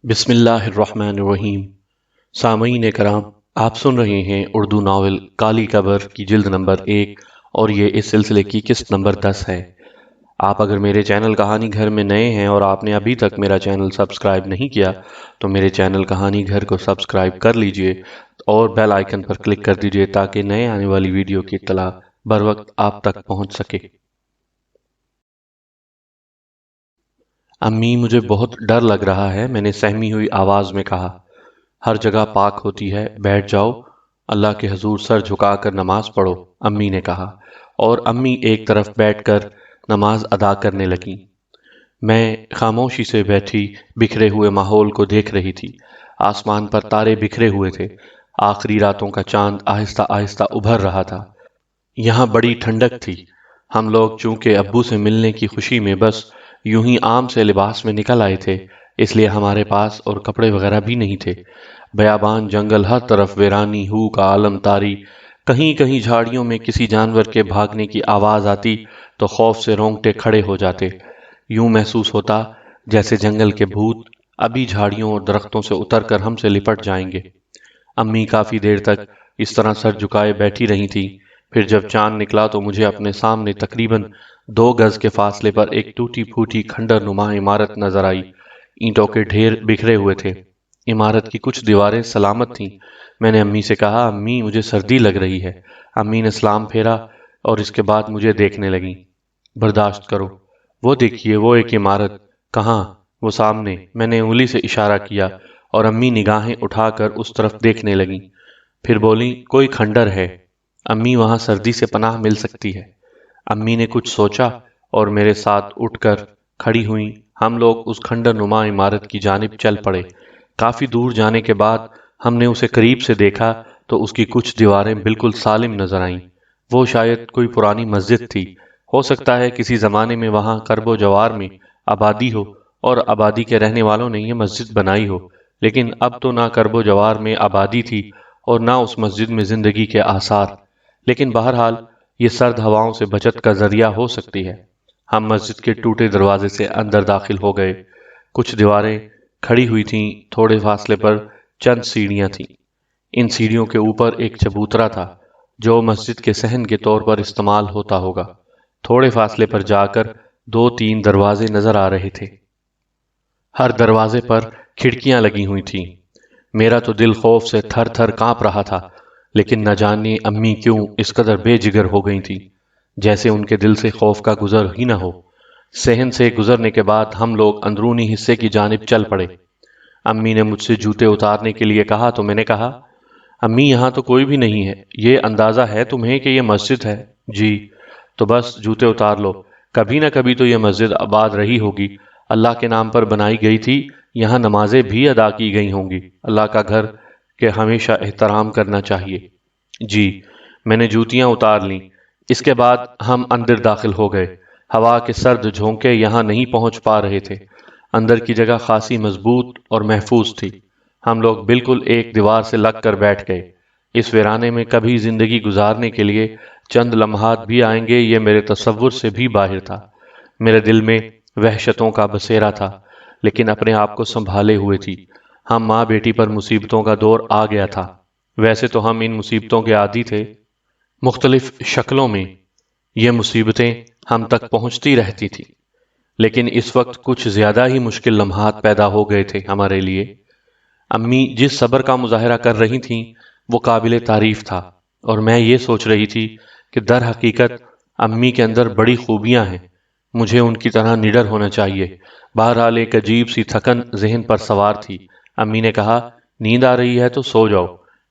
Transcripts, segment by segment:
بسم اللہ الرحمن الرحیم۔ سامعین کرام، آپ سن رہے ہیں اردو ناول کالی قبر کی جلد نمبر 1 اور یہ اس سلسلے کی قسط نمبر 10 ہے۔ آپ اگر میرے چینل کہانی گھر میں نئے ہیں اور آپ نے ابھی تک میرا چینل سبسکرائب نہیں کیا تو میرے چینل کہانی گھر کو سبسکرائب کر لیجئے اور بیل آئیکن پر کلک کر دیجئے تاکہ نئے آنے والی ویڈیو کی اطلاع بر وقت آپ تک پہنچ سکے۔ امی، مجھے بہت ڈر لگ رہا ہے، میں نے سہمی ہوئی آواز میں کہا۔ ہر جگہ پاک ہوتی ہے، بیٹھ جاؤ، اللہ کے حضور سر جھکا کر نماز پڑھو، امی نے کہا، اور امی ایک طرف بیٹھ کر نماز ادا کرنے لگیں۔ میں خاموشی سے بیٹھی بکھرے ہوئے ماحول کو دیکھ رہی تھی۔ آسمان پر تارے بکھرے ہوئے تھے، آخری راتوں کا چاند آہستہ آہستہ ابھر رہا تھا۔ یہاں بڑی ٹھنڈک تھی۔ ہم لوگ چونکہ ابو سے ملنے کی خوشی میں بس یوں ہی عام سے لباس میں نکل آئے تھے، اس لیے ہمارے پاس اور کپڑے وغیرہ بھی نہیں تھے۔ بیابان جنگل، ہر طرف ویرانی ہو کا عالم طاری، کہیں کہیں جھاڑیوں میں کسی جانور کے بھاگنے کی آواز آتی تو خوف سے رونگٹے کھڑے ہو جاتے۔ یوں محسوس ہوتا جیسے جنگل کے بھوت ابھی جھاڑیوں اور درختوں سے اتر کر ہم سے لپٹ جائیں گے۔ امی کافی دیر تک اس طرح سر جھکائے بیٹھی رہی تھی، پھر جب چاند نکلا تو مجھے اپنے سامنے تقریباً 2 گز کے فاصلے پر ایک ٹوٹی پھوٹی کھنڈر نما عمارت نظر آئی۔ اینٹوں کے ڈھیر بکھرے ہوئے تھے، عمارت کی کچھ دیواریں سلامت تھیں۔ میں نے امی سے کہا، امی مجھے سردی لگ رہی ہے۔ امی نے سلام پھیرا اور اس کے بعد مجھے دیکھنے لگیں۔ برداشت کرو، وہ دیکھیے، وہ ایک عمارت۔ کہاں؟ وہ سامنے، میں نے انگلی سے اشارہ کیا اور امی نگاہیں اٹھا کر اس طرف دیکھنے لگیں، پھر بولیں، کوئی کھنڈر ہے امی، وہاں سردی سے پناہ مل سکتی ہے۔ امی نے کچھ سوچا اور میرے ساتھ اٹھ کر کھڑی ہوئیں۔ ہم لوگ اس کھنڈر نما عمارت کی جانب چل پڑے۔ کافی دور جانے کے بعد ہم نے اسے قریب سے دیکھا تو اس کی کچھ دیواریں بالکل سالم نظر آئیں۔ وہ شاید کوئی پرانی مسجد تھی، ہو سکتا ہے کسی زمانے میں وہاں کرب و جوار میں آبادی ہو اور آبادی کے رہنے والوں نے یہ مسجد بنائی ہو، لیکن اب تو نہ کرب و جوار میں آبادی تھی اور نہ اس مسجد میں زندگی کے آثار، لیکن بہرحال یہ سرد ہواؤں سے بچت کا ذریعہ ہو سکتی ہے۔ ہم مسجد کے ٹوٹے دروازے سے اندر داخل ہو گئے۔ کچھ دیواریں کھڑی ہوئی تھیں، تھوڑے فاصلے پر چند سیڑھیاں تھیں۔ ان سیڑھیوں کے اوپر ایک چبوترا تھا جو مسجد کے صحن کے طور پر استعمال ہوتا ہوگا۔ تھوڑے فاصلے پر جا کر 2-3 دروازے نظر آ رہے تھے، ہر دروازے پر کھڑکیاں لگی ہوئی تھیں۔ میرا تو دل خوف سے تھر تھر کانپ رہا تھا، لیکن نہ جانے امی کیوں اس قدر بے جگر ہو گئی تھی، جیسے ان کے دل سے خوف کا گزر ہی نہ ہو۔ صحن سے گزرنے کے بعد ہم لوگ اندرونی حصے کی جانب چل پڑے۔ امی نے مجھ سے جوتے اتارنے کے لیے کہا تو میں نے کہا، امی یہاں تو کوئی بھی نہیں ہے، یہ اندازہ ہے تمہیں کہ یہ مسجد ہے؟ جی۔ تو بس جوتے اتار لو، کبھی نہ کبھی تو یہ مسجد آباد رہی ہوگی، اللہ کے نام پر بنائی گئی تھی، یہاں نمازیں بھی ادا کی گئی ہوں گی، اللہ کا گھر کے ہمیشہ احترام کرنا چاہیے۔ جی۔ میں نے جوتیاں اتار لیں۔ اس کے بعد ہم اندر داخل ہو گئے۔ ہوا کے سرد جھونکے یہاں نہیں پہنچ پا رہے تھے۔ اندر کی جگہ خاصی مضبوط اور محفوظ تھی۔ ہم لوگ بالکل ایک دیوار سے لگ کر بیٹھ گئے۔ اس ویرانے میں کبھی زندگی گزارنے کے لیے چند لمحات بھی آئیں گے، یہ میرے تصور سے بھی باہر تھا۔ میرے دل میں وحشتوں کا بسیرا تھا، لیکن اپنے آپ کو سنبھالے ہوئے تھی۔ ہم ماں بیٹی پر مصیبتوں کا دور آ گیا تھا۔ ویسے تو ہم ان مصیبتوں کے عادی تھے، مختلف شکلوں میں یہ مصیبتیں ہم تک پہنچتی رہتی تھی، لیکن اس وقت کچھ زیادہ ہی مشکل لمحات پیدا ہو گئے تھے ہمارے لیے۔ امی جس صبر کا مظاہرہ کر رہی تھیں وہ قابل تعریف تھا، اور میں یہ سوچ رہی تھی کہ در حقیقت امی کے اندر بڑی خوبیاں ہیں، مجھے ان کی طرح نڈر ہونا چاہیے۔ بہرحال ایک عجیب سی تھکن ذہن پر سوار تھی۔ امی نے کہا، نیند آ رہی ہے تو سو جاؤ،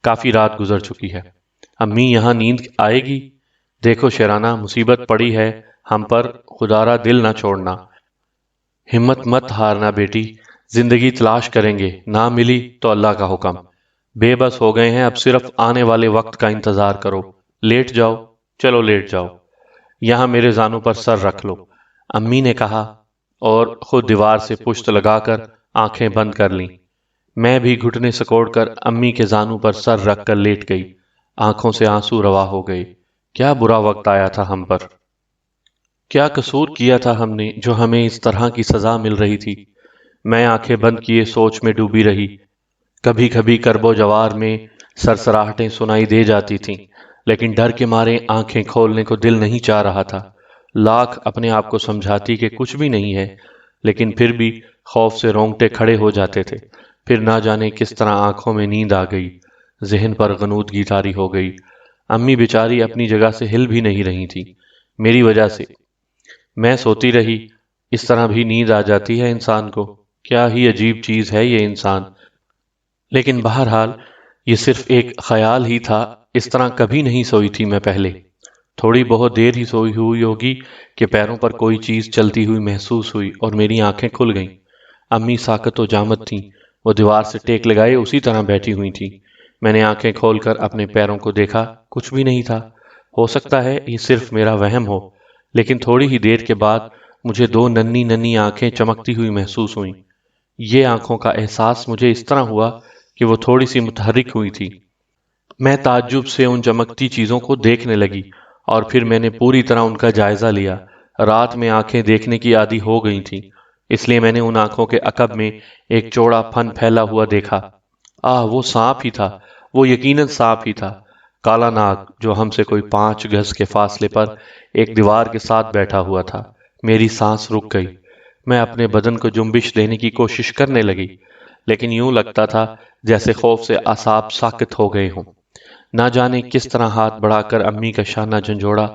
کافی رات گزر چکی ہے۔ امی یہاں نیند آئے گی؟ دیکھو شیرانہ، مصیبت پڑی ہے ہم پر، خدا را دل نہ چھوڑنا۔ ہمت مت ہارنا بیٹی، زندگی تلاش کریں گے، نہ ملی تو اللہ کا حکم۔ بے بس ہو گئے ہیں، اب صرف آنے والے وقت کا انتظار کرو۔ لیٹ جاؤ، چلو لیٹ جاؤ، یہاں میرے زانوں پر سر رکھ لو، امی نے کہا، اور خود دیوار سے پشت لگا کر آنکھیں بند کر لیں۔ میں بھی گھٹنے سکوڑ کر امی کے زانوں پر سر رکھ کر لیٹ گئی۔ آنکھوں سے آنسو روا ہو گئے۔ کیا برا وقت آیا تھا ہم پر، کیا قصور کیا تھا ہم نے جو ہمیں اس طرح کی سزا مل رہی تھی؟ میں آنکھیں بند کیے سوچ میں ڈوبی رہی۔ کبھی کبھی کرب و جوار میں سرسراہٹیں سنائی دے جاتی تھیں، لیکن ڈر کے مارے آنکھیں کھولنے کو دل نہیں چاہ رہا تھا۔ لاکھ اپنے آپ کو سمجھاتی کہ کچھ بھی نہیں ہے، لیکن پھر بھی خوف سے رونگٹے کھڑے ہو جاتے تھے۔ پھر نہ جانے کس طرح آنکھوں میں نیند آ گئی، ذہن پر غنودگی طاری ہو گئی۔ امی بیچاری اپنی جگہ سے ہل بھی نہیں رہی تھی، میری وجہ سے۔ میں سوتی رہی۔ اس طرح بھی نیند آ جاتی ہے انسان کو؟ کیا ہی عجیب چیز ہے یہ انسان۔ لیکن بہرحال یہ صرف ایک خیال ہی تھا، اس طرح کبھی نہیں سوئی تھی میں پہلے۔ تھوڑی بہت دیر ہی سوئی ہوئی ہوگی کہ پیروں پر کوئی چیز چلتی ہوئی محسوس ہوئی اور میری آنکھیں کھل گئیں۔ امی ساکت و جامد تھیں، وہ دیوار سے ٹیک لگائے اسی طرح بیٹھی ہوئی تھیں۔ میں نے آنکھیں کھول کر اپنے پیروں کو دیکھا، کچھ بھی نہیں تھا۔ ہو سکتا ہے یہ صرف میرا وہم ہو، لیکن تھوڑی ہی دیر کے بعد مجھے دو ننھی ننھی آنکھیں چمکتی ہوئی محسوس ہوئیں۔ یہ آنکھوں کا احساس مجھے اس طرح ہوا کہ وہ تھوڑی سی متحرک ہوئی تھی۔ میں تعجب سے ان چمکتی چیزوں کو دیکھنے لگی، اور پھر میں نے پوری طرح ان کا جائزہ لیا۔ رات میں آنکھیں دیکھنے کی عادی ہو گئی تھیں، اس لیے میں نے ان آنکھوں کے عقب میں ایک چوڑا پھن پھیلا ہوا دیکھا۔ وہ سانپ ہی تھا، وہ یقیناً سانپ ہی تھا۔ کالا ناگ جو ہم سے کوئی 5 گز کے فاصلے پر ایک دیوار کے ساتھ بیٹھا ہوا تھا۔ میری سانس رک گئی۔ میں اپنے بدن کو جنبش دینے کی کوشش کرنے لگی، لیکن یوں لگتا تھا جیسے خوف سے اعصاب ساکت ہو گئے ہوں۔ نہ جانے کس طرح ہاتھ بڑھا کر امی کا شانہ جھنجھوڑا۔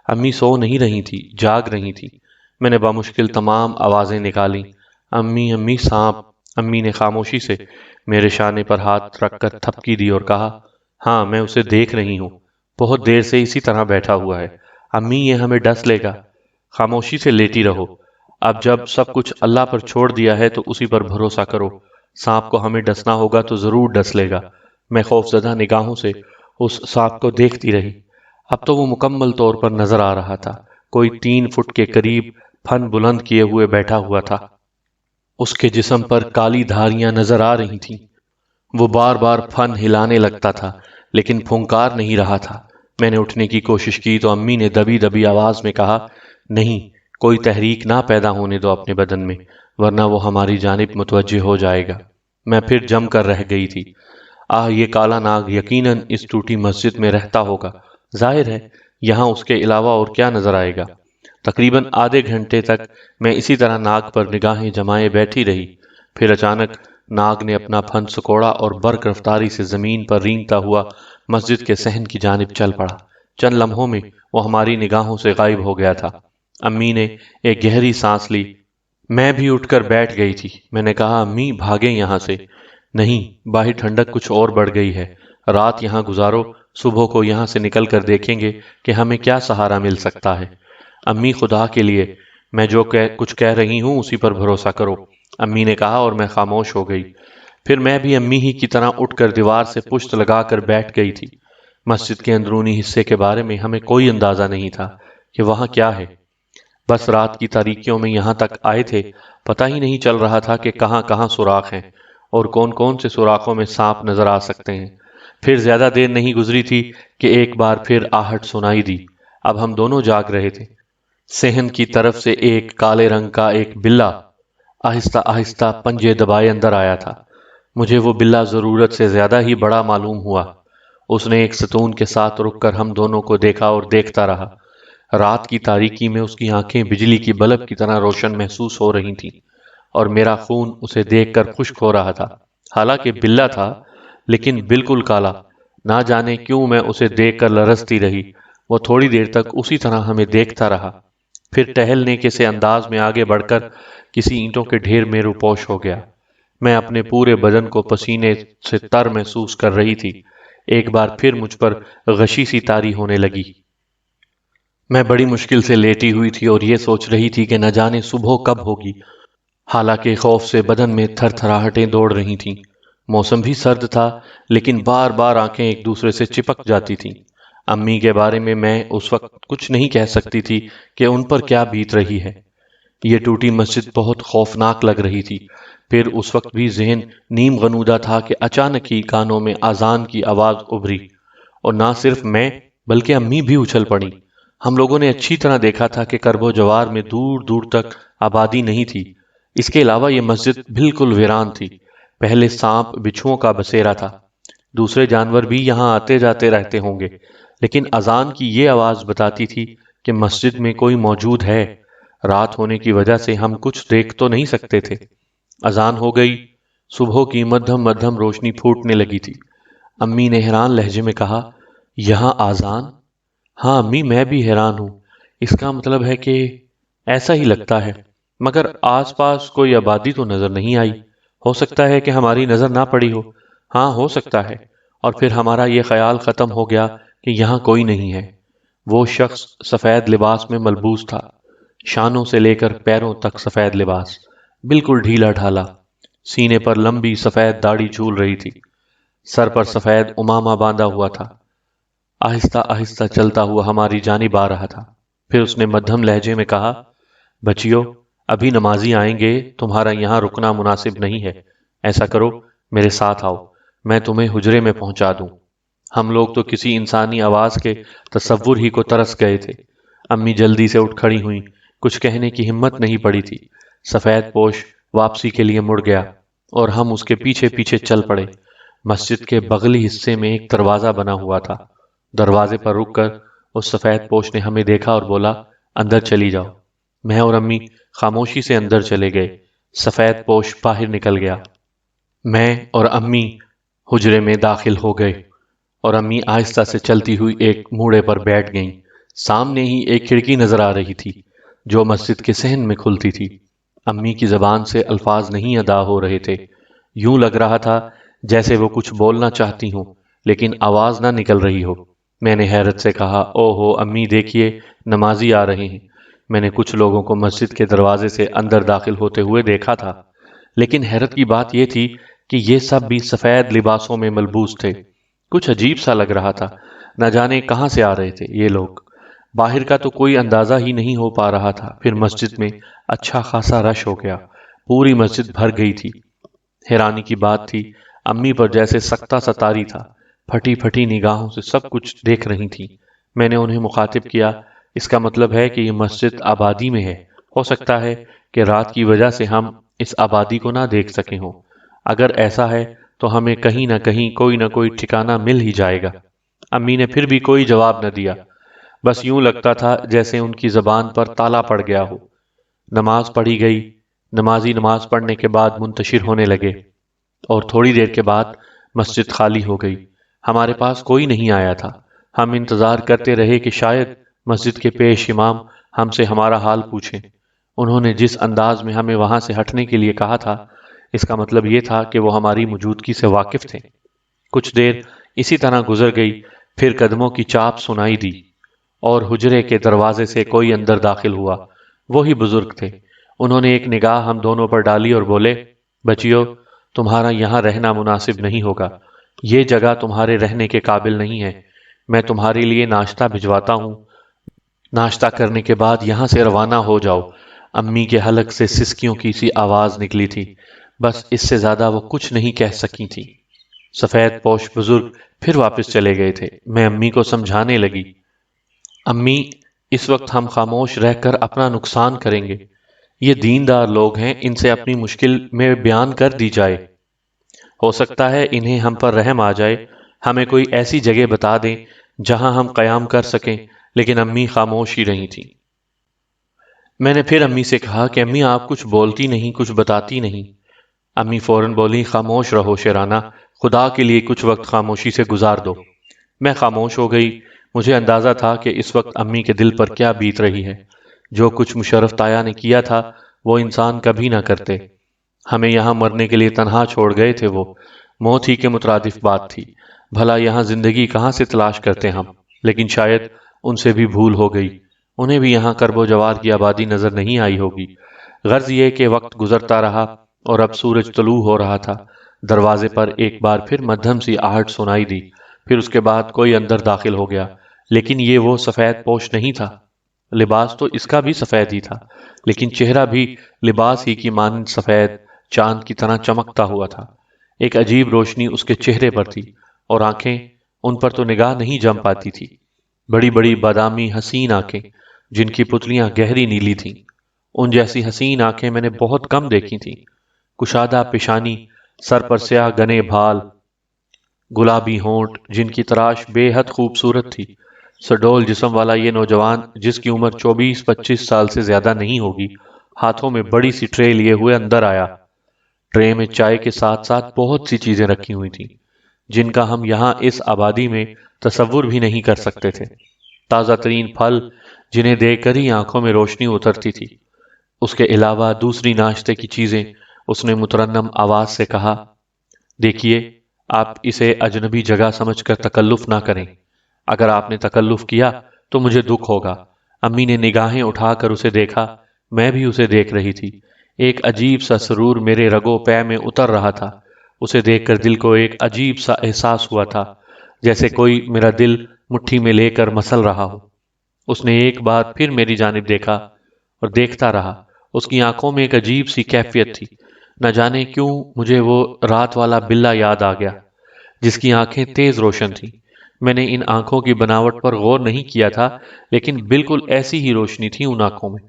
امی سو نہیں رہی تھی، جاگ رہی تھی۔ میں نے بامشکل تمام آوازیں نکالیں، امی امی سانپ۔ امی نے خاموشی سے میرے شانے پر ہاتھ رکھ کر تھپکی دی اور کہا، ہاں میں اسے دیکھ رہی ہوں، بہت دیر سے اسی طرح بیٹھا ہوا ہے۔ امی یہ ہمیں ڈس لے گا، خاموشی سے لیٹی رہو۔ اب جب سب کچھ اللہ پر چھوڑ دیا ہے تو اسی پر بھروسہ کرو۔ سانپ کو ہمیں ڈسنا ہوگا تو ضرور ڈس لے گا۔ میں خوف زدہ نگاہوں سے اس سانپ کو دیکھتی رہی۔ اب تو وہ مکمل طور پر نظر آ رہا تھا، کوئی 3 فٹ کے قریب پھن بلند کیے ہوئے بیٹھا ہوا تھا۔ اس کے جسم پر کالی دھاریاں نظر آ رہی تھیں۔ وہ بار بار پھن ہلانے لگتا تھا، لیکن پھنکار نہیں رہا تھا۔ میں نے اٹھنے کی کوشش کی تو امی نے دبی دبی آواز میں کہا، نہیں، کوئی تحریک نہ پیدا ہونے دو اپنے بدن میں، ورنہ وہ ہماری جانب متوجہ ہو جائے گا۔ میں پھر جم کر رہ گئی تھی۔ یہ کالا ناگ یقیناً اس ٹوٹی مسجد میں رہتا ہوگا۔ ظاہر ہے یہاں اس کے علاوہ اور کیا نظر آئے گا۔ تقریباً آدھے گھنٹے تک میں اسی طرح ناگ پر نگاہیں جمائے بیٹھی رہی۔ پھر اچانک ناگ نے اپنا پھن سکوڑا اور برق رفتاری سے زمین پر رینگتا ہوا مسجد کے صحن کی جانب چل پڑا۔ چند لمحوں میں وہ ہماری نگاہوں سے غائب ہو گیا تھا۔ امی نے ایک گہری سانس لی۔ میں بھی اٹھ کر بیٹھ گئی تھی۔ میں نے کہا، امی بھاگیں یہاں سے۔ نہیں، باہر ٹھنڈک کچھ اور بڑھ گئی ہے۔ رات یہاں گزارو، صبح کو یہاں سے نکل کر دیکھیں گے کہ ہمیں کیا سہارا مل سکتا ہے۔ امی خدا کے لیے، میں جو کچھ کہہ رہی ہوں اسی پر بھروسہ کرو، امی نے کہا، اور میں خاموش ہو گئی۔ پھر میں بھی امی ہی کی طرح اٹھ کر دیوار سے پشت لگا کر بیٹھ گئی تھی۔ مسجد کے اندرونی حصے کے بارے میں ہمیں کوئی اندازہ نہیں تھا کہ وہاں کیا ہے۔ بس رات کی تاریکیوں میں یہاں تک آئے تھے، پتہ ہی نہیں چل رہا تھا کہ کہاں کہاں سوراخ ہیں اور کون کون سے سوراخوں میں سانپ نظر آ سکتے ہیں۔ پھر زیادہ دیر نہیں گزری تھی کہ ایک بار پھر آہٹ سنائی دی۔ اب ہم دونوں جاگ رہے تھے۔ صحن کی طرف سے ایک کالے رنگ کا ایک بلّا آہستہ آہستہ پنجے دبائے اندر آیا تھا۔ مجھے وہ بلّا ضرورت سے زیادہ ہی بڑا معلوم ہوا۔ اس نے ایک ستون کے ساتھ رک کر ہم دونوں کو دیکھا اور دیکھتا رہا۔ رات کی تاریکی میں اس کی آنکھیں بجلی کی بلب کی طرح روشن محسوس ہو رہی تھیں، اور میرا خون اسے دیکھ کر خشک ہو رہا تھا۔ حالانکہ بلّا تھا، لیکن بالکل کالا۔ نہ جانے کیوں میں اسے دیکھ کر لرزتی رہی۔ وہ تھوڑی دیر تک اسی طرح ہمیں دیکھتا رہا، پھر ٹہلنے کے سے انداز میں آگے بڑھ کر کسی اینٹوں کے ڈھیر میں روپوش ہو گیا۔ میں اپنے پورے بدن کو پسینے سے تر محسوس کر رہی تھی۔ ایک بار پھر مجھ پر غشی سی طاری ہونے لگی۔ میں بڑی مشکل سے لیٹی ہوئی تھی اور یہ سوچ رہی تھی کہ نہ جانے صبح کب ہوگی۔ حالانکہ خوف سے بدن میں تھر تھراہٹیں دوڑ رہی تھیں۔ موسم بھی سرد تھا، لیکن بار بار آنکھیں ایک دوسرے سے چپک جاتی تھیں۔ امی کے بارے میں اس وقت کچھ نہیں کہہ سکتی تھی کہ ان پر کیا بیت رہی ہے۔ یہ ٹوٹی مسجد بہت خوفناک لگ رہی تھی۔ پھر اس وقت بھی ذہن نیم غنودہ تھا کہ اچانک ہی کانوں میں اذان کی آواز ابھری، اور نہ صرف میں بلکہ امی بھی اچھل پڑی۔ ہم لوگوں نے اچھی طرح دیکھا تھا کہ کرب و جوار میں دور دور تک آبادی نہیں تھی، اس کے علاوہ یہ مسجد بالکل ویران تھی۔ پہلے سانپ بچھوؤں کا بسیرا تھا، دوسرے جانور بھی یہاں آتے جاتے رہتے ہوں گے، لیکن اذان کی یہ آواز بتاتی تھی کہ مسجد میں کوئی موجود ہے۔ رات ہونے کی وجہ سے ہم کچھ دیکھ تو نہیں سکتے تھے۔ اذان ہو گئی، صبح کی مدھم مدھم روشنی پھوٹنے لگی تھی۔ امی نے حیران لہجے میں کہا، یہاں آذان؟ ہاں امی، میں بھی حیران ہوں۔ اس کا مطلب ہے کہ ایسا ہی لگتا ہے، مگر آس پاس کوئی آبادی تو نظر نہیں آئی۔ ہو سکتا ہے کہ ہماری نظر نہ پڑی ہو۔ ہاں ہو سکتا ہے، اور پھر ہمارا یہ خیال ختم ہو گیا کہ یہاں کوئی نہیں ہے۔ وہ شخص سفید لباس میں ملبوس تھا، شانوں سے لے کر پیروں تک سفید لباس، بالکل ڈھیلا ڈھالا، سینے پر لمبی سفید داڑھی جھول رہی تھی، سر پر سفید امامہ باندھا ہوا تھا۔ آہستہ آہستہ چلتا ہوا ہماری جانب آ رہا تھا۔ پھر اس نے مدھم لہجے میں کہا، بچیو، ابھی نمازی آئیں گے، تمہارا یہاں رکنا مناسب نہیں ہے۔ ایسا کرو، میرے ساتھ آؤ، میں تمہیں حجرے میں پہنچا دوں۔ ہم لوگ تو کسی انسانی آواز کے تصور ہی کو ترس گئے تھے۔ امی جلدی سے اٹھ کھڑی ہوئیں، کچھ کہنے کی ہمت نہیں پڑی تھی۔ سفید پوش واپسی کے لیے مڑ گیا اور ہم اس کے پیچھے پیچھے چل پڑے۔ مسجد کے بغلی حصے میں ایک دروازہ بنا ہوا تھا۔ دروازے پر رک کر اس سفید پوش نے ہمیں دیکھا اور بولا، اندر چلی جاؤ۔ میں اور امی خاموشی سے اندر چلے گئے۔ سفید پوش باہر نکل گیا۔ میں اور امی حجرے میں داخل ہو گئے اور امی آہستہ سے چلتی ہوئی ایک موڑے پر بیٹھ گئیں۔ سامنے ہی ایک کھڑکی نظر آ رہی تھی جو مسجد کے صحن میں کھلتی تھی۔ امی کی زبان سے الفاظ نہیں ادا ہو رہے تھے، یوں لگ رہا تھا جیسے وہ کچھ بولنا چاہتی ہوں لیکن آواز نہ نکل رہی ہو۔ میں نے حیرت سے کہا، او ہو امی، دیکھیے، نمازی آ رہے ہیں۔ میں نے کچھ لوگوں کو مسجد کے دروازے سے اندر داخل ہوتے ہوئے دیکھا تھا، لیکن حیرت کی بات یہ تھی کہ یہ سب بھی سفید لباسوں میں ملبوس تھے۔ کچھ عجیب سا لگ رہا تھا، نہ جانے کہاں سے آ رہے تھے یہ لوگ۔ باہر کا تو کوئی اندازہ ہی نہیں ہو پا رہا تھا۔ پھر مسجد میں اچھا خاصا رش ہو گیا، پوری مسجد بھر گئی تھی۔ حیرانی کی بات تھی، امی پر جیسے سکتہ ستاری تھا، پھٹی پھٹی نگاہوں سے سب کچھ دیکھ رہی تھی۔ میں نے انہیں مخاطب کیا، اس کا مطلب ہے کہ یہ مسجد آبادی میں ہے، ہو سکتا ہے کہ رات کی وجہ سے ہم اس آبادی کو نہ دیکھ سکے ہوں۔ اگر ایسا ہے تو ہمیں کہیں نہ کہیں کوئی نہ کوئی ٹھکانہ مل ہی جائے گا۔ امی نے پھر بھی کوئی جواب نہ دیا، بس یوں لگتا تھا جیسے ان کی زبان پر تالا پڑ گیا ہو۔ نماز پڑھی گئی، نمازی نماز پڑھنے کے بعد منتشر ہونے لگے اور تھوڑی دیر کے بعد مسجد خالی ہو گئی۔ ہمارے پاس کوئی نہیں آیا تھا۔ ہم انتظار کرتے رہے کہ شاید مسجد کے پیش امام ہم سے ہمارا حال پوچھیں۔ انہوں نے جس انداز میں ہمیں وہاں سے ہٹنے کے لیے کہا تھا، اس کا مطلب یہ تھا کہ وہ ہماری موجودگی سے واقف تھے۔ کچھ دیر اسی طرح گزر گئی، پھر قدموں کی چاپ سنائی دی اور حجرے کے دروازے سے کوئی اندر داخل ہوا۔ وہی بزرگ تھے۔ انہوں نے ایک نگاہ ہم دونوں پر ڈالی اور بولے، بچیو، تمہارا یہاں رہنا مناسب نہیں ہوگا، یہ جگہ تمہارے رہنے کے قابل نہیں ہے۔ میں تمہارے لیے ناشتہ بھجواتا ہوں، ناشتہ کرنے کے بعد یہاں سے روانہ ہو جاؤ۔ امی کے حلق سے سسکیوں کی سی آواز نکلی تھی، بس اس سے زیادہ وہ کچھ نہیں کہہ سکی تھی۔ سفید پوش بزرگ پھر واپس چلے گئے تھے۔ میں امی کو سمجھانے لگی، امی، اس وقت ہم خاموش رہ کر اپنا نقصان کریں گے۔ یہ دیندار لوگ ہیں، ان سے اپنی مشکل میں بیان کر دی جائے، ہو سکتا ہے انہیں ہم پر رحم آ جائے۔ ہمیں کوئی ایسی جگہ بتا دیں جہاں ہم قیام کر سکیں۔ لیکن امی خاموش ہی رہی تھیں۔ میں نے پھر امی سے کہا کہ امی، آپ کچھ بولتی نہیں، کچھ بتاتی نہیں۔ امی فوراً بولی، خاموش رہو شیرانہ، خدا کے لیے کچھ وقت خاموشی سے گزار دو۔ میں خاموش ہو گئی۔ مجھے اندازہ تھا کہ اس وقت امی کے دل پر کیا بیت رہی ہے۔ جو کچھ مشرف تایا نے کیا تھا وہ انسان کبھی نہ کرتے۔ ہمیں یہاں مرنے کے لیے تنہا چھوڑ گئے تھے، وہ موت ہی کے مترادف بات تھی۔ بھلا یہاں زندگی کہاں سے تلاش کرتے ہم؟ لیکن شاید ان سے بھی بھول ہو گئی، انہیں بھی یہاں کرب و جوار کی آبادی نظر نہیں آئی ہوگی۔ غرض یہ کہ وقت گزرتا رہا اور اب سورج طلوع ہو رہا تھا۔ دروازے پر ایک بار پھر مدھم سی آہٹ سنائی دی، پھر اس کے بعد کوئی اندر داخل ہو گیا، لیکن یہ وہ سفید پوش نہیں تھا۔ لباس تو اس کا بھی سفید ہی تھا، لیکن چہرہ بھی لباس ہی کی مانند سفید چاند کی طرح چمکتا ہوا تھا۔ ایک عجیب روشنی اس کے چہرے پر تھی اور آنکھیں، ان پر تو نگاہ نہیں جم پاتی تھی۔ بڑی بڑی بادامی حسین آنکھیں جن کی پتلیاں گہری نیلی تھیں، ان جیسی حسین آنکھیں میں نے بہت کم دیکھی تھیں۔ کشادہ پیشانی، سر پر سیاہ گنے بھال، گلابی ہونٹ جن کی تراش بے حد خوبصورت تھی۔ سڈول جسم والا یہ نوجوان، جس کی عمر 24-25 سال سے زیادہ نہیں ہوگی، ہاتھوں میں بڑی سی ٹرے لیے ہوئے اندر آیا۔ ٹرے میں چائے کے ساتھ ساتھ بہت سی چیزیں رکھی ہوئی تھیں جن کا ہم یہاں اس آبادی میں تصور بھی نہیں کر سکتے تھے۔ تازہ ترین پھل جنہیں دیکھ کر ہی آنکھوں میں روشنی اترتی تھی۔ اس کے علاوہ دوسری ناشتے کی چیزیں۔ اس نے مترنم آواز سے کہا، دیکھیے، آپ اسے اجنبی جگہ سمجھ کر تکلف نہ کریں۔ اگر آپ نے تکلف کیا تو مجھے دکھ ہوگا۔ امی نے نگاہیں اٹھا کر اسے دیکھا۔ میں بھی اسے دیکھ رہی تھی۔ ایک عجیب سا سرور میرے رگو پے میں اتر رہا تھا۔ اسے دیکھ کر دل کو ایک عجیب سا احساس ہوا تھا، جیسے کوئی میرا دل مٹھی میں لے کر مسل رہا ہو۔ اس نے ایک بار پھر میری جانب دیکھا اور دیکھتا رہا۔ اس کی آنکھوں میں ایک عجیب سی کیفیت تھی۔ نہ جانے کیوں مجھے وہ رات والا بلہ یاد آ گیا جس کی آنکھیں تیز روشن تھیں۔ میں نے ان آنکھوں کی بناوٹ پر غور نہیں کیا تھا، لیکن بالکل ایسی ہی روشنی تھی ان آنکھوں میں۔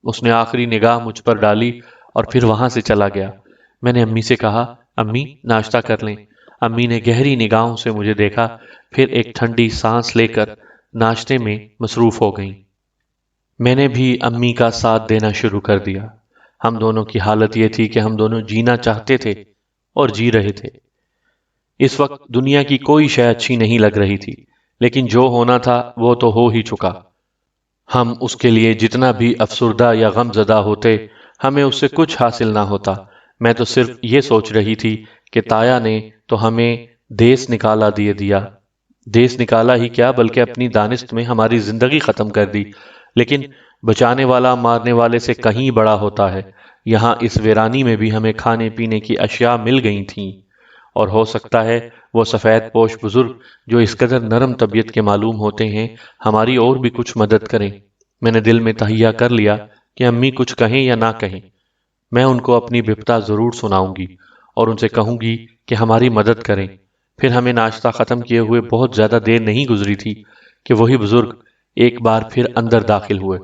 اس نے آخری نگاہ مجھ پر ڈالی اور پھر وہاں سے چلا گیا۔ میں نے امی سے کہا، امی ناشتہ کر لیں۔ امی نے گہری نگاہوں سے مجھے دیکھا، پھر ایک ٹھنڈی سانس لے کر ناشتے میں مصروف ہو گئیں۔ میں نے بھی امی کا ساتھ دینا شروع کر دیا۔ ہم دونوں کی حالت یہ تھی کہ ہم دونوں جینا چاہتے تھے اور جی رہے تھے۔ اس وقت دنیا کی کوئی شے اچھی نہیں لگ رہی تھی، لیکن جو ہونا تھا وہ تو ہو ہی چکا۔ ہم اس کے لیے جتنا بھی افسردہ یا غم زدہ ہوتے، ہمیں اس سے کچھ حاصل نہ ہوتا۔ میں تو صرف یہ سوچ رہی تھی کہ تایا نے تو ہمیں دیس نکالا دیا۔ دیس نکالا ہی کیا، بلکہ اپنی دانست میں ہماری زندگی ختم کر دی۔ لیکن بچانے والا مارنے والے سے کہیں بڑا ہوتا ہے۔ یہاں اس ویرانی میں بھی ہمیں کھانے پینے کی اشیاء مل گئی تھیں، اور ہو سکتا ہے وہ سفید پوش بزرگ جو اس قدر نرم طبیعت کے معلوم ہوتے ہیں، ہماری اور بھی کچھ مدد کریں۔ میں نے دل میں تہیہ کر لیا کہ امی کچھ کہیں یا نہ کہیں، میں ان کو اپنی بپتا ضرور سناؤں گی اور ان سے کہوں گی کہ ہماری مدد کریں۔ پھر ہمیں ناشتہ ختم کیے ہوئے بہت زیادہ دیر نہیں گزری تھی کہ وہی بزرگ ایک بار پھر اندر داخل ہوئے۔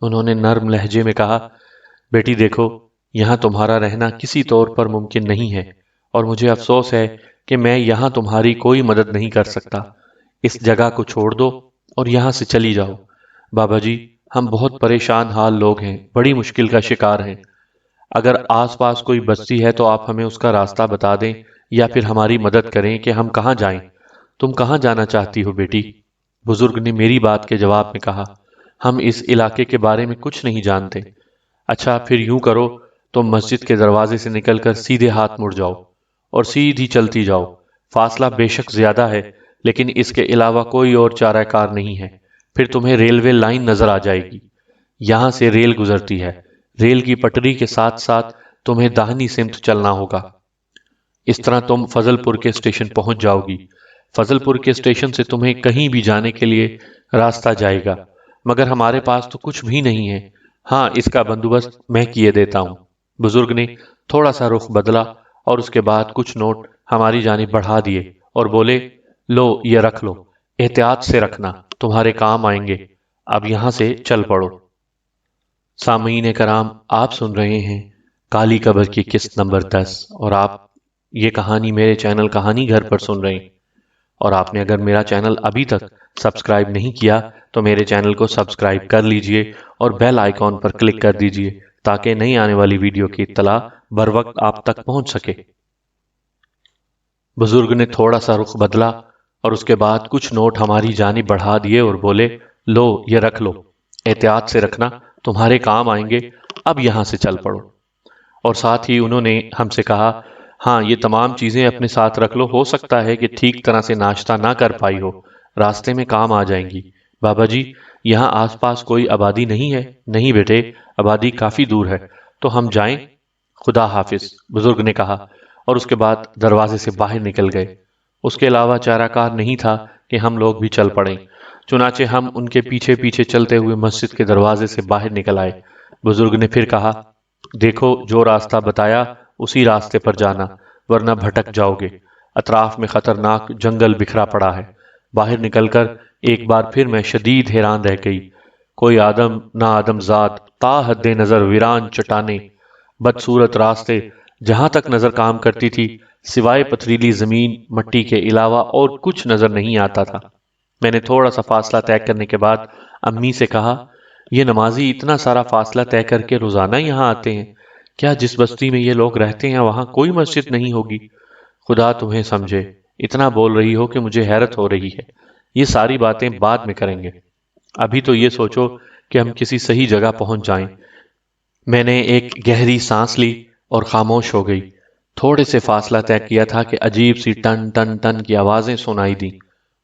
انہوں نے نرم لہجے میں کہا، بیٹی دیکھو، یہاں تمہارا رہنا کسی طور پر ممکن نہیں ہے، اور مجھے افسوس ہے کہ میں یہاں تمہاری کوئی مدد نہیں کر سکتا۔ اس جگہ کو چھوڑ دو اور یہاں سے چلی جاؤ۔ بابا جی، ہم بہت پریشان حال لوگ ہیں، بڑی مشکل کا شکار ہیں۔ اگر آس پاس کوئی بستی ہے تو آپ ہمیں اس کا راستہ بتا دیں، یا پھر ہماری مدد کریں کہ ہم کہاں جائیں۔ تم کہاں جانا چاہتی ہو بیٹی؟ بزرگ نے میری بات کے جواب میں کہا، ہم اس علاقے کے بارے میں کچھ نہیں جانتے۔ اچھا پھر یوں کرو، تم مسجد کے دروازے سے نکل کر سیدھے ہاتھ مڑ جاؤ اور سیدھی چلتی جاؤ۔ فاصلہ بے شک زیادہ ہے، لیکن اس کے علاوہ کوئی اور چارہ کار نہیں ہے۔ پھر تمہیں ریلوے لائن نظر آ جائے گی، یہاں سے ریل گزرتی ہے۔ ریل کی پٹری کے ساتھ ساتھ تمہیں داہنی سمت چلنا ہوگا۔ اس طرح تم فضل پور کے اسٹیشن پہنچ جاؤ گی۔ فضل پور کے اسٹیشن سے تمہیں کہیں بھی جانے کے لیے راستہ جائے گا، مگر ہمارے پاس تو کچھ بھی نہیں ہے۔ ہاں، اس کا بندوبست میں کیے دیتا ہوں۔ بزرگ نے تھوڑا سا رخ بدلا اور اس کے بعد کچھ نوٹ ہماری جانب بڑھا دیے اور بولے، لو یہ رکھ لو، احتیاط سے رکھنا، تمہارے کام آئیں گے۔ اب یہاں سے چل پڑو۔ سامعین کرام، آپ سن رہے ہیں کالی قبر کی قسط نمبر 10، اور آپ یہ کہانی میرے چینل کہانی گھر پر سن رہے ہیں۔ اور آپ نے اگر میرا چینل ابھی تک سبسکرائب نہیں کیا تو میرے چینل کو سبسکرائب کر لیجئے اور بیل آئیکن پر کلک کر دیجئے تاکہ نئی آنے والی ویڈیو کی اطلاع بر وقت آپ تک پہنچ سکے۔ بزرگ نے تھوڑا سا رخ بدلا اور اس کے بعد کچھ نوٹ ہماری جانب بڑھا دیے اور بولے، لو یہ رکھ لو، احتیاط سے رکھنا، تمہارے کام آئیں گے۔ اب یہاں سے چل پڑو۔ اور ساتھ ہی انہوں نے ہم سے کہا، ہاں یہ تمام چیزیں اپنے ساتھ رکھ لو، ہو سکتا ہے کہ ٹھیک طرح سے ناشتہ نہ کر پائی ہو، راستے میں کام آ جائیں گی۔ بابا جی، یہاں آس پاس کوئی آبادی نہیں ہے؟ نہیں بیٹے، آبادی کافی دور ہے، تو ہم جائیں؟ خدا حافظ، بزرگ نے کہا، اور اس کے بعد دروازے سے باہر نکل گئے۔ اس کے علاوہ چارہ کار نہیں تھا کہ ہم لوگ بھی چل پڑیں۔ چنانچہ ہم ان کے پیچھے پیچھے چلتے ہوئے مسجد کے دروازے سے باہر نکل آئے۔ بزرگ نے پھر کہا، دیکھو جو راستہ بتایا اسی راستے پر جانا، ورنہ بھٹک جاؤ گے۔ اطراف میں خطرناک جنگل بکھرا پڑا ہے۔ باہر نکل کر ایک بار پھر میں شدید حیران رہ گئی۔ کوئی آدم نہ آدم زاد، تا حد نظر ویران چٹانے، بدصورت راستے، جہاں تک نظر کام کرتی تھی سوائے پتھریلی زمین مٹی کے علاوہ اور کچھ نظر نہیں آتا تھا۔ میں نے تھوڑا سا فاصلہ طے کرنے کے بعد امی سے کہا، یہ نمازی اتنا سارا فاصلہ طے کر کے روزانہ یہاں آتے ہیں، کیا جس بستی میں یہ لوگ رہتے ہیں وہاں کوئی مسجد نہیں ہوگی؟ خدا تمہیں سمجھے، اتنا بول رہی ہو کہ مجھے حیرت ہو رہی ہے۔ یہ ساری باتیں بعد میں کریں گے، ابھی تو یہ سوچو کہ ہم کسی صحیح جگہ پہنچ جائیں۔ میں نے ایک گہری سانس لی اور خاموش ہو گئی۔ تھوڑے سے فاصلہ طے کیا تھا کہ عجیب سی ٹن ٹن ٹن کی آوازیں سنائی دیں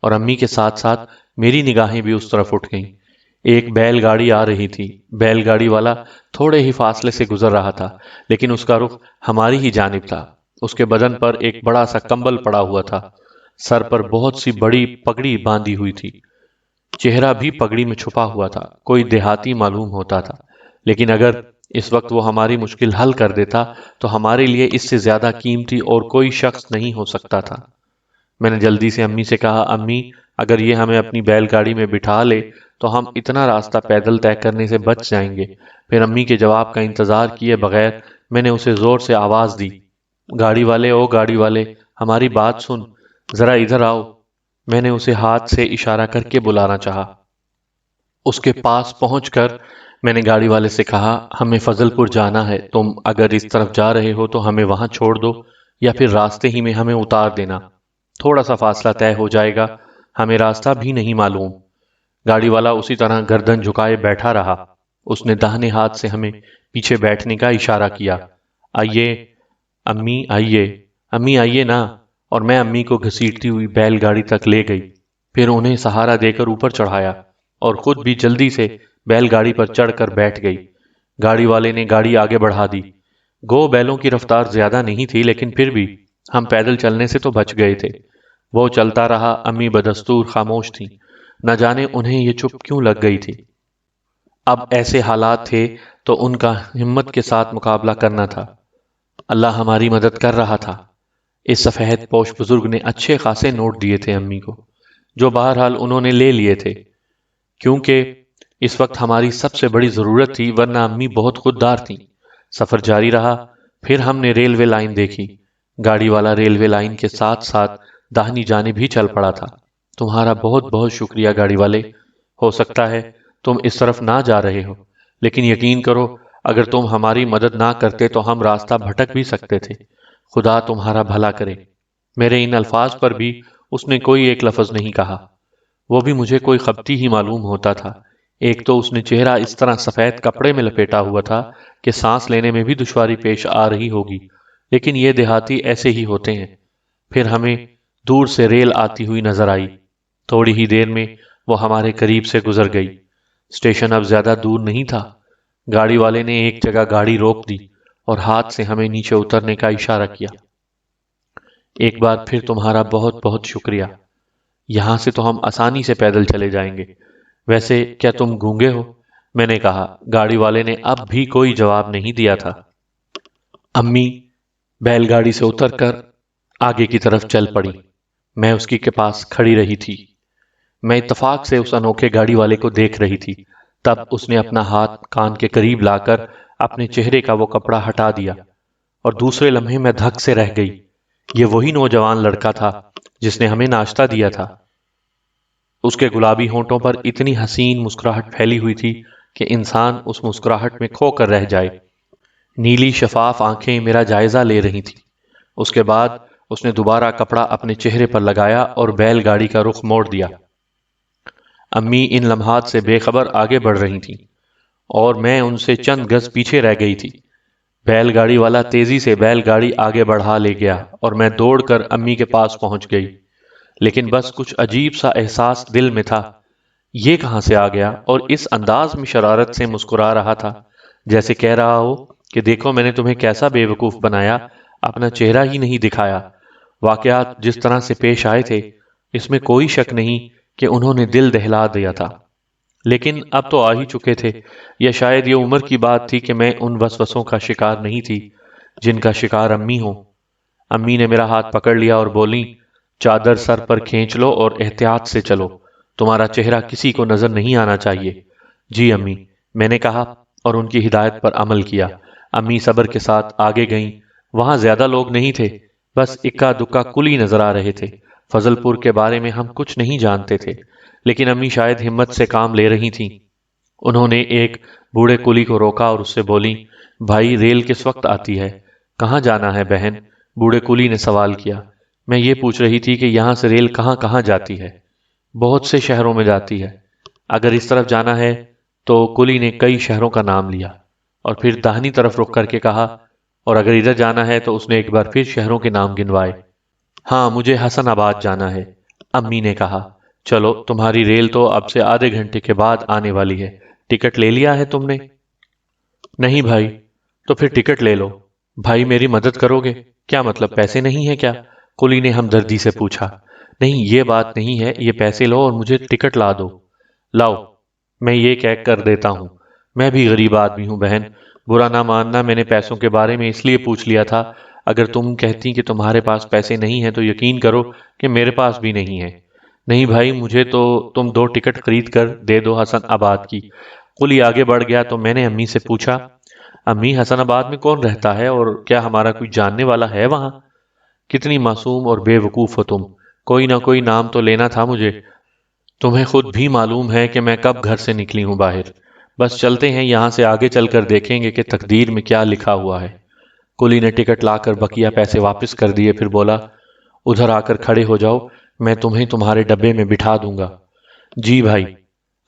اور امی کے ساتھ ساتھ میری نگاہیں بھی اس طرف اٹھ گئیں۔ ایک بیل گاڑی آ رہی تھی۔ بیل گاڑی والا تھوڑے ہی فاصلے سے گزر رہا تھا، لیکن اس کا رخ ہماری ہی جانب تھا۔ اس کے بدن پر ایک بڑا سا کمبل پڑا ہوا تھا، سر پر بہت سی بڑی پگڑی باندھی ہوئی تھی، چہرہ بھی پگڑی میں چھپا ہوا تھا، کوئی دیہاتی معلوم ہوتا تھا۔ لیکن اگر اس وقت وہ ہماری مشکل حل کر دیتا تو ہمارے لیے اس سے زیادہ قیمتی اور کوئی شخص نہیں ہو سکتا تھا۔ میں نے جلدی سے امی سے کہا، امی اگر یہ ہمیں اپنی بیل گاڑی میں بٹھا لے تو ہم اتنا راستہ پیدل طے کرنے سے بچ جائیں گے۔ پھر امی کے جواب کا انتظار کیے بغیر میں نے اسے زور سے آواز دی، گاڑی والے، او گاڑی والے، ہماری بات سن، ذرا ادھر آؤ۔ میں نے اسے ہاتھ سے اشارہ کر کے بلانا چاہا۔ اس کے پاس پہنچ کر میں نے گاڑی والے سے کہا، ہمیں فضل پور جانا ہے، تم اگر اس طرف جا رہے ہو تو ہمیں وہاں چھوڑ دو یا پھر راستے ہی میں ہمیں اتار دینا، تھوڑا سا فاصلہ طے ہو جائے گا، ہمیں راستہ بھی نہیں معلوم۔ گاڑی والا اسی طرح گردن جھکائے بیٹھا رہا۔ اس نے داہنے ہاتھ سے ہمیں پیچھے بیٹھنے کا اشارہ کیا۔ آئیے امی، آئیے امی، آئیے نا، اور میں امی کو گھسیٹتی ہوئی بیل گاڑی تک لے گئی، پھر انہیں سہارا دے کر اوپر چڑھایا اور خود بھی جلدی سے بیل گاڑی پر چڑھ کر بیٹھ گئی۔ گاڑی والے نے گاڑی آگے بڑھا دی۔ گو بیلوں کی رفتار زیادہ نہیں تھی، لیکن پھر بھی ہم پیدل چلنے سے تو بچ گئے تھے۔ وہ چلتا رہا، امی بدستور خاموش تھیں، نہ جانے انہیں یہ چپ کیوں لگ گئی تھی۔ اب ایسے حالات تھے تو ان کا ہمت کے ساتھ مقابلہ کرنا تھا۔ اللہ ہماری مدد کر رہا تھا۔ اس سفید پوش بزرگ نے اچھے خاصے نوٹ دیے تھے امی کو، جو بہرحال انہوں نے لے لیے تھے، کیونکہ اس وقت ہماری سب سے بڑی ضرورت تھی، ورنہ امی بہت خوددار تھیں۔ سفر جاری رہا، پھر ہم نے ریلوے لائن دیکھی۔ گاڑی والا ریلوے لائن کے ساتھ ساتھ داہنی جانب ہی چل پڑا تھا۔ تمہارا بہت بہت شکریہ گاڑی والے، ہو سکتا ہے تم اس طرف نہ جا رہے ہو، لیکن یقین کرو اگر تم ہماری مدد نہ کرتے تو ہم راستہ بھٹک بھی سکتے تھے۔ خدا تمہارا بھلا کرے۔ میرے ان الفاظ پر بھی اس نے کوئی ایک لفظ نہیں کہا۔ وہ بھی مجھے کوئی خبتی ہی معلوم ہوتا تھا۔ ایک تو اس نے چہرہ اس طرح سفید کپڑے میں لپیٹا ہوا تھا کہ سانس لینے میں بھی دشواری پیش آ رہی ہوگی، لیکن یہ دیہاتی ایسے ہی ہوتے ہیں۔ پھر ہمیں دور سے ریل آتی ہوئی نظر آئی۔ تھوڑی ہی دیر میں وہ ہمارے قریب سے گزر گئی۔ اسٹیشن اب زیادہ دور نہیں تھا۔ گاڑی والے نے ایک جگہ گاڑی روک دی اور ہاتھ سے ہمیں نیچے اترنے کا اشارہ کیا۔ ایک بار پھر تمہارا بہت بہت شکریہ۔ یہاں سے تو ہم آسانی سے پیدل چلے جائیں گے۔ ویسے کیا تم گونگے ہو؟ میں نے کہا۔ گاڑی والے نے اب بھی کوئی جواب نہیں دیا تھا۔ امی بیل گاڑی سے اتر کر آگے کی طرف چل پڑی۔ میں اس کی کے پاس کھڑی رہی تھی۔ میں اتفاق سے اس انوکھے گاڑی والے کو دیکھ رہی تھی۔ تب اس نے اپنا ہاتھ کان کے قریب لا کر اپنے چہرے کا وہ کپڑا ہٹا دیا اور دوسرے لمحے میں دھک سے رہ گئی۔ یہ وہی نوجوان لڑکا تھا جس نے ہمیں ناشتہ دیا تھا۔ اس کے گلابی ہونٹوں پر اتنی حسین مسکراہٹ پھیلی ہوئی تھی کہ انسان اس مسکراہٹ میں کھو کر رہ جائے۔ نیلی شفاف آنکھیں میرا جائزہ لے رہی تھیں۔ اس کے بعد اس نے دوبارہ کپڑا اپنے چہرے پر لگایا اور بیل گاڑی کا رخ موڑ دیا۔ امی ان لمحات سے بے خبر آگے بڑھ رہی تھیں اور میں ان سے چند گز پیچھے رہ گئی تھی۔ بیل گاڑی والا تیزی سے بیل گاڑی آگے بڑھا لے گیا اور میں دوڑ کر امی کے پاس پہنچ گئی، لیکن بس کچھ عجیب سا احساس دل میں تھا۔ یہ کہاں سے آ گیا اور اس انداز میں شرارت سے مسکرا رہا تھا، جیسے کہہ رہا ہو کہ دیکھو میں نے تمہیں کیسا بے وقوف بنایا، اپنا چہرہ ہی نہیں دکھایا۔ واقعات جس طرح سے پیش آئے تھے اس میں کوئی شک نہیں کہ انہوں نے دل دہلا دیا تھا، لیکن اب تو آ ہی چکے تھے، یا شاید یہ عمر کی بات تھی کہ میں ان وسوسوں کا شکار نہیں تھی جن کا شکار امی ہوں۔ امی نے میرا ہاتھ پکڑ لیا اور بولی، چادر سر پر کھینچ لو اور احتیاط سے چلو، تمہارا چہرہ کسی کو نظر نہیں آنا چاہیے۔ جی امی، میں نے کہا اور ان کی ہدایت پر عمل کیا۔ امی صبر کے ساتھ آگے گئیں۔ وہاں زیادہ لوگ نہیں تھے، بس اکا دکا کلی نظر آ رہے تھے۔ فضل پور کے بارے میں ہم کچھ نہیں جانتے تھے، لیکن امی شاید ہمت سے کام لے رہی تھیں۔ انہوں نے ایک بوڑھے کلی کو روکا اور اس سے بولی، بھائی ریل کس وقت آتی ہے؟ کہاں جانا ہے بہن؟ بوڑھے کلی نے سوال کیا۔ میں یہ پوچھ رہی تھی کہ یہاں سے ریل کہاں کہاں جاتی ہے؟ بہت سے شہروں میں جاتی ہے۔ اگر اس طرف جانا ہے تو کلی نے کئی شہروں کا نام لیا اور پھر داہنی طرف رخ کر کے کہا، اور اگر ادھر جانا ہے تو اس نے ایک بار پھر شہروں کے نام گنوائے۔ ہاں، مجھے حسن آباد جانا ہے، امی نے کہا۔ چلو، تمہاری ریل تو اب سے آدھے گھنٹے کے بعد آنے والی ہے۔ ٹکٹ لے لیا ہے تم نے؟ نہیں بھائی۔ تو پھر ٹکٹ لے لو۔ بھائی میری مدد کرو گے؟ کیا مطلب، پیسے نہیں ہیں کیا؟ کلی نے ہمدردی سے پوچھا۔ نہیں، یہ بات نہیں ہے، یہ پیسے لو اور مجھے ٹکٹ لا دو۔ لاؤ، میں یہ کیک کر دیتا ہوں۔ میں بھی غریب آدمی ہوں بہن، برا نہ ماننا، میں نے پیسوں کے بارے میں اس لیے پوچھ لیا تھا۔ اگر تم کہتی کہ تمہارے پاس پیسے نہیں ہیں تو یقین کرو کہ میرے پاس بھی نہیں ہے۔ نہیں بھائی، مجھے تو تم 2 ٹکٹ خرید کر دے دو حسن آباد کی۔ کلی آگے بڑھ گیا تو میں نے امی سے پوچھا، امی حسن آباد میں کون رہتا ہے اور کیا ہمارا کوئی جاننے والا ہے وہاں؟ کتنی معصوم اور بے وقوف ہو تم، کوئی نہ کوئی نام تو لینا تھا مجھے۔ تمہیں خود بھی معلوم ہے کہ میں کب گھر سے نکلی ہوں باہر۔ بس چلتے ہیں، یہاں سے آگے چل کر دیکھیں گے کہ تقدیر میں کیا لکھا ہوا ہے۔ کلی نے ٹکٹ لا کر بقیہ پیسے واپس کر دیے، پھر بولا، ادھر آ کر کھڑے ہو جاؤ، میں تمہیں تمہارے ڈبے میں بٹھا دوں گا۔ جی بھائی،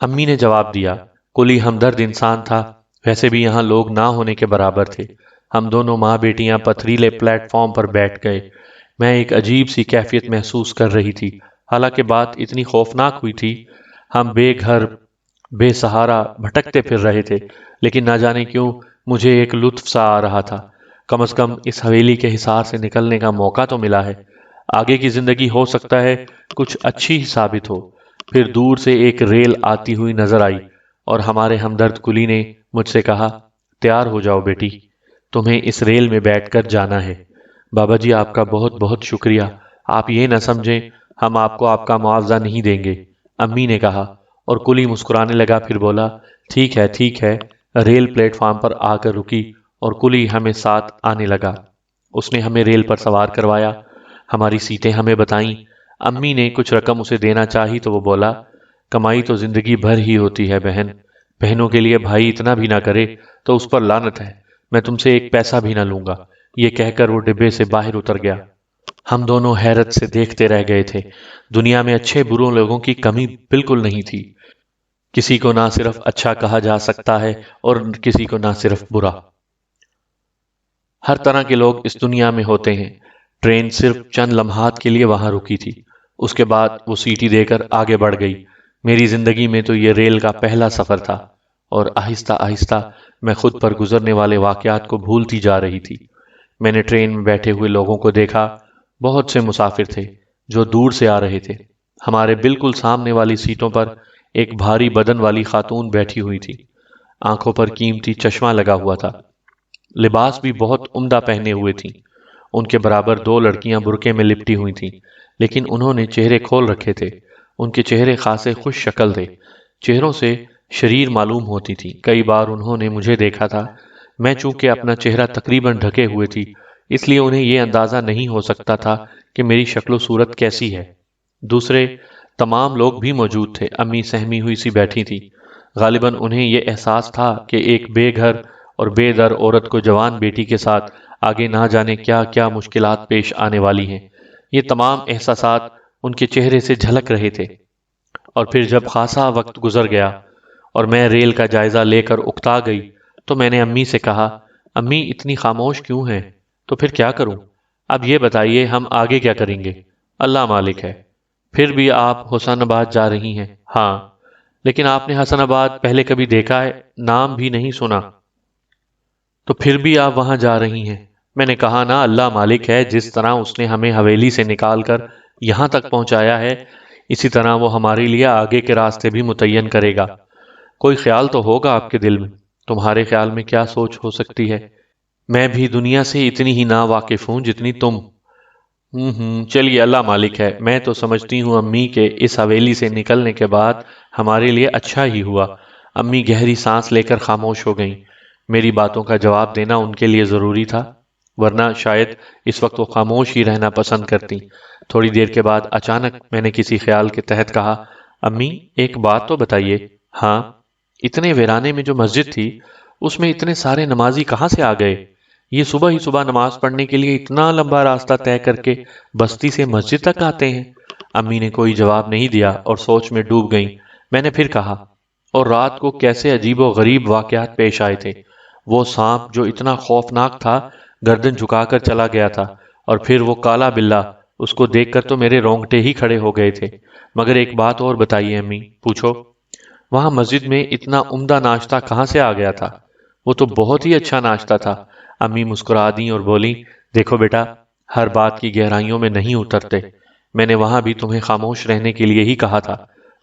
امی نے جواب دیا۔ کلی ہمدرد انسان تھا، ویسے بھی یہاں لوگ نہ ہونے کے برابر تھے۔ ہم دونوں ماں بیٹیاں پتھریلے پلیٹ فارم پر بیٹھ گئے۔ میں ایک عجیب سی کیفیت محسوس کر رہی تھی، حالانکہ بات اتنی خوفناک ہوئی تھی۔ ہم بے گھر بے سہارا بھٹکتے پھر رہے تھے، لیکن نہ جانے کیوں مجھے ایک لطف سا آ رہا تھا۔ کم از کم اس حویلی کے حصار سے نکلنے کا موقع تو ملا ہے۔ آگے کی زندگی ہو سکتا ہے کچھ اچھی ہی ثابت ہو۔ پھر دور سے ایک ریل آتی ہوئی نظر آئی اور ہمارے ہمدرد کلی نے مجھ سے کہا، تیار ہو جاؤ بیٹی، تمہیں اس ریل میں بیٹھ کر جانا ہے۔ بابا جی، آپ کا بہت بہت شکریہ۔ آپ یہ نہ سمجھیں ہم آپ کو آپ کا معاوضہ نہیں دیں گے، امی نے کہا، اور کلی مسکرانے لگا، پھر بولا، ٹھیک ہے ٹھیک ہے۔ ریل پلیٹ فارم پر آ کر رکی اور کلی ہمیں ساتھ آنے لگا۔ اس نے ہمیں ریل پر سوار کروایا، ہماری سیٹیں ہمیں بتائیں۔ امی نے کچھ رقم اسے دینا چاہی تو وہ بولا، کمائی تو زندگی بھر ہی ہوتی ہے بہن، بہنوں کے لیے بھائی اتنا بھی نہ کرے تو اس پر لعنت ہے۔ میں تم سے ایک پیسہ بھی نہ لوں گا۔ یہ کہہ کر وہ ڈبے سے باہر اتر گیا۔ ہم دونوں حیرت سے دیکھتے رہ گئے تھے۔ دنیا میں اچھے بروں لوگوں کی کمی بالکل نہیں تھی۔ کسی کو نہ صرف اچھا کہا جا سکتا ہے اور کسی کو نہ صرف برا۔ ہر طرح کے لوگ اس دنیا میں ہوتے ہیں۔ ٹرین صرف چند لمحات کے لیے وہاں رکی تھی، اس کے بعد وہ سیٹی دے کر آگے بڑھ گئی۔ میری زندگی میں تو یہ ریل کا پہلا سفر تھا، اور آہستہ آہستہ میں خود پر گزرنے والے واقعات کو بھولتی جا رہی تھی۔ میں نے ٹرین میں بیٹھے ہوئے لوگوں کو دیکھا۔ بہت سے مسافر تھے جو دور سے آ رہے تھے۔ ہمارے بالکل سامنے والی سیٹوں پر ایک بھاری بدن والی خاتون بیٹھی ہوئی تھی۔ آنکھوں پر قیمتی چشمہ لگا ہوا تھا، لباس بھی بہت عمدہ پہنے ہوئے تھیں۔ ان کے برابر 2 لڑکیاں برقعے میں لپٹی ہوئی تھیں، لیکن انہوں نے چہرے کھول رکھے تھے۔ ان کے چہرے خاصے خوش شکل تھے، چہروں سے شریر معلوم ہوتی تھی۔ کئی بار انہوں نے مجھے دیکھا تھا۔ میں چونکہ اپنا چہرہ تقریباً ڈھکے ہوئے تھی، اس لیے انہیں یہ اندازہ نہیں ہو سکتا تھا کہ میری شکل و صورت کیسی ہے۔ دوسرے تمام لوگ بھی موجود تھے۔ امی سہمی ہوئی سی بیٹھی تھی۔ غالباً انہیں یہ احساس تھا کہ ایک بے گھر اور بے در عورت کو جوان بیٹی کے ساتھ آگے نہ جانے کیا کیا مشکلات پیش آنے والی ہیں۔ یہ تمام احساسات ان کے چہرے سے جھلک رہے تھے۔ اور پھر جب خاصا وقت گزر گیا اور میں ریل کا جائزہ لے کر اکتا گئی تو میں نے امی سے کہا، امی اتنی خاموش کیوں ہیں؟ تو پھر کیا کروں؟ اب یہ بتائیے ہم آگے کیا کریں گے؟ اللہ مالک ہے۔ پھر بھی آپ حسن آباد جا رہی ہیں؟ ہاں۔ لیکن آپ نے حسن آباد پہلے کبھی دیکھا ہے؟ نام بھی نہیں سنا۔ تو پھر بھی آپ وہاں جا رہی ہیں؟ میں نے کہا نا، اللہ مالک ہے، جس طرح اس نے ہمیں حویلی سے نکال کر یہاں تک پہنچایا ہے، اسی طرح وہ ہمارے لیے آگے کے راستے بھی متعین کرے گا۔ کوئی خیال تو ہوگا آپ کے دل میں۔ تمہارے خیال میں کیا سوچ ہو سکتی ہے؟ میں بھی دنیا سے اتنی ہی نا واقف ہوں جتنی تم۔ چلیے، اللہ مالک ہے۔ میں تو سمجھتی ہوں امی کہ اس حویلی سے نکلنے کے بعد ہمارے لیے اچھا ہی ہوا۔ امی گہری سانس لے کر خاموش ہو گئیں۔ میری باتوں کا جواب دینا ان کے لیے ضروری تھا، ورنہ شاید اس وقت وہ خاموش ہی رہنا پسند کرتی۔ تھوڑی دیر کے بعد اچانک میں نے کسی خیال کے تحت کہا، امی ایک بات تو بتائیے۔ ہاں؟ اتنے ویرانے میں جو مسجد تھی اس میں اتنے سارے نمازی کہاں سے آ گئے؟ یہ صبح ہی صبح نماز پڑھنے کے لیے اتنا لمبا راستہ طے کر کے بستی سے مسجد تک آتے ہیں؟ امی نے کوئی جواب نہیں دیا اور سوچ میں ڈوب گئیں۔ میں نے پھر کہا، اور رات کو کیسے عجیب و غریب واقعات پیش آئے تھے۔ وہ سانپ جو اتنا خوفناک تھا گردن جھکا کر چلا گیا تھا، اور پھر وہ کالا بلّا، اس کو دیکھ کر تو میرے رونگٹے ہی کھڑے ہو گئے تھے۔ مگر ایک بات اور بتائیے امی، پوچھو۔ وہاں مسجد میں اتنا عمدہ ناشتہ کہاں سے آ گیا تھا؟ وہ تو بہت ہی اچھا ناشتہ تھا۔ امی مسکرا دیں اور بولی، دیکھو بیٹا، ہر بات کی گہرائیوں میں نہیں اترتے۔ میں نے وہاں بھی تمہیں خاموش رہنے کے لیے ہی کہا تھا۔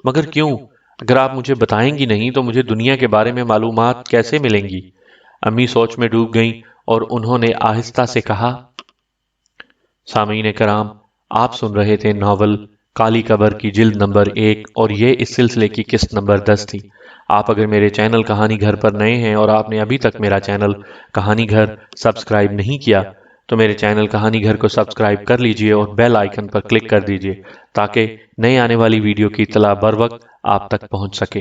مگر کیوں؟ اگر آپ مجھے بتائیں گی نہیں تو مجھے دنیا کے بارے میں معلومات کیسے ملیں گی؟ امی سوچ میں ڈوب گئیں اور انہوں نے آہستہ سے کہا، سامعین کرام، آپ سن رہے تھے ناول کالی قبر کی جلد نمبر 1، اور یہ اس سلسلے کی قسط نمبر 10 تھی۔ آپ اگر میرے چینل کہانی گھر پر نئے ہیں اور آپ نے ابھی تک میرا چینل کہانی گھر سبسکرائب نہیں کیا تو میرے چینل کہانی گھر کو سبسکرائب کر لیجئے اور بیل آئیکن پر کلک کر دیجئے تاکہ نئے آنے والی ویڈیو کی اطلاع بر وقت آپ تک پہنچ سکے۔